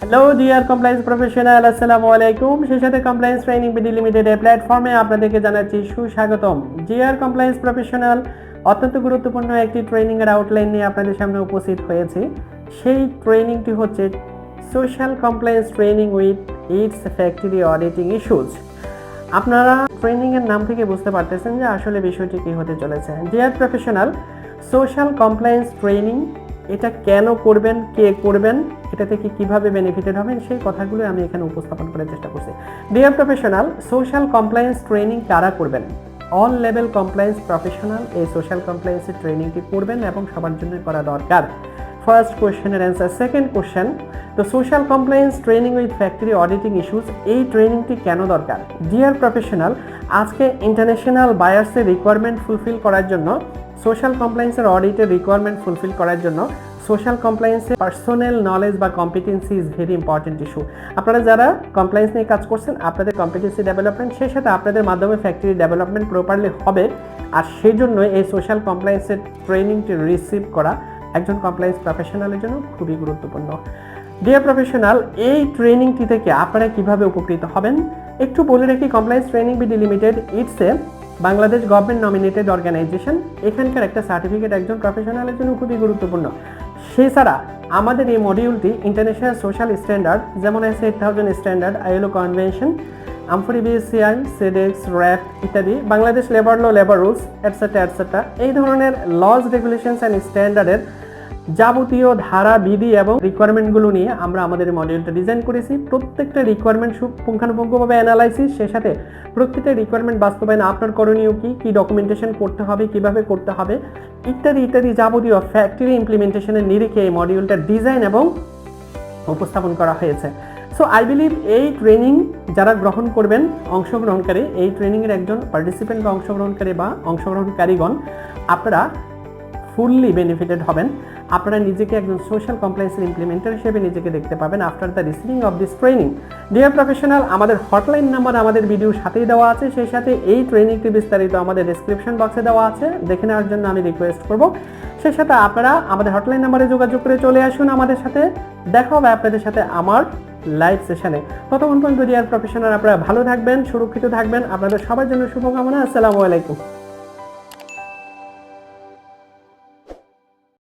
Hello dear compliance professional, আসসালামু আলাইকুম। সেই সাথে কমপ্লায়েন্স ট্রেনিং বিডি লিমিটেড এর প্ল্যাটফর্মে আপনাদেরকে জানাচ্ছি সুস্বাগতম। ডিয়ার কমপ্লায়েন্স প্রফেশনাল, অত্যন্ত গুরুত্বপূর্ণ একটি ট্রেনিং এর আউটলাইন নিয়ে আপনাদের সামনে উপস্থিত হয়েছি। সেই ট্রেনিংটি হচ্ছে social compliance training with its factory auditing issues. আপনারা ট্রেনিং এর নাম থেকে বুঝতে পারতেছেন যে আসলে বিষয়টি কি হতে চলেছে। Dear professional, social compliance training এটা কেন করবেন, কে করবেন, এটা থেকে কিভাবে বেনিফিটেড হবেন, সেই কথাগুলো আমি এখানে উপস্থাপন করার চেষ্টা করছি। Dear professional, social compliance training কারা করবেন? অল লেভেল কমপ্লায়েন্স প্রফেশনাল এই সোশ্যাল কমপ্লায়েন্সের ট্রেনিংটি করবেন এবং সবার জন্য করা দরকার। ফার্স্ট কোয়েশ্চেনের অ্যান্সার। সেকেন্ড কোয়েশ্চেন, তো social compliance training with factory auditing issues, এই ট্রেনিংটি কেন দরকার? ডিয়ার প্রফেশনাল, আজকে ইন্টারন্যাশনাল বায়ার্সের রিকোয়ারমেন্ট ফুলফিল করার জন্য, সোশ্যাল কমপ্লায়েন্সের অডিটের রিকোয়ারমেন্ট ফুলফিল করার জন্য সোশ্যাল কমপ্লায়েন্সের পার্সোনাল নলেজ বা competency is very important issue. আপনারা যারা কমপ্লায়েন্স নিয়ে কাজ করছেন, আপনাদের কম্পিটেন্সি ডেভেলপমেন্ট, সেই সাথে আপনাদের মাধ্যমে ফ্যাক্টরি ডেভেলপমেন্ট প্রপারলি হবে। আর সেই জন্য এই সোশ্যাল কমপ্লায়েন্সের ট্রেনিংটি রিসিভ করা একজন কমপ্লায়েন্স প্রফেশনালের জন্য খুবই গুরুত্বপূর্ণ। ডিয়ার প্রফেশনাল, এই ট্রেনিংটি থেকে আপনারা কিভাবে উপকৃত হবেন একটু বলে রাখি। Compliance training BD limited it's a Bangladesh government nominated organisation. এখানকার একটা সার্টিফিকেট একজন প্রফেশনালের জন্য খুবই গুরুত্বপূর্ণ। সেছাড়া আমাদের এই মডিউলটি ইন্টারন্যাশনাল সোশ্যাল স্ট্যান্ডার্ড, যেমন আছে 8000 standard, ILO convention, amfori BSCI, Sedex, WRAP ইত্যাদি, Bangladesh labour law, labour rules etcetera etcetera, এই ধরনের লজ, রেগুলেশনস অ্যান্ড স্ট্যান্ডার্ডের যাবতীয় ধারা, বিধি এবং রিকোয়ারমেন্টগুলো নিয়ে আমরা আমাদের মডিউলটা ডিজাইন করেছি। প্রত্যেকটা রিকোয়ারমেন্ট পুঙ্খানুপুঙ্খভাবে অ্যানালাইসিস, সে সাথে প্রত্যেকটা রিকোয়ারমেন্ট বাস্তবায়ন আপনার করণীয় কী ডকুমেন্টেশন করতে হবে, কিভাবে করতে হবে ইত্যাদি ইত্যাদি যাবতীয় ফ্যাক্টরি ইমপ্লিমেন্টেশনের নিরিখে এই মডিউলটা ডিজাইন এবং উপস্থাপন করা হয়েছে। সো আই বিলিভ এই ট্রেনিং যারা গ্রহণ করবেন, অংশগ্রহণকারী, এই ট্রেনিংয়ের একজন পার্টিসিপেন্ট বা অংশগ্রহণকারী বা অংশগ্রহণকারীগণ, আপনারা ফুললি বেনিফিটেড হবেন। আপনারা নিজেকে একজন সোশ্যাল কমপ্লায়েন্সের ইমপ্লিমেন্টার হিসেবে নিজেকে দেখতে পাবেন after the receiving of this training. Dear professional, আমাদের হটলাইন নাম্বার আমাদের ভিডিওর সাথেই দেওয়া আছে, সেই সাথে এই ট্রেনিংটি বিস্তারিত আমাদের ডেসক্রিপশন বক্সে দেওয়া আছে, দেখে নেওয়ার জন্য আমি রিকোয়েস্ট করব। সেই সাথে আপনারা আমাদের হটলাইন নাম্বারে যোগাযোগ করে চলে আসুন আমাদের সাথে। দেখা হবে আপনাদের সাথে আমার লাইভ সেশনে। ততক্ষণ পর্যন্ত ডিয়ার প্রফেশনাল, আপনারা ভালো থাকবেন, সুরক্ষিত থাকবেন। আপনাদের সবার জন্য শুভকামনা। আসসালামু আলাইকুম।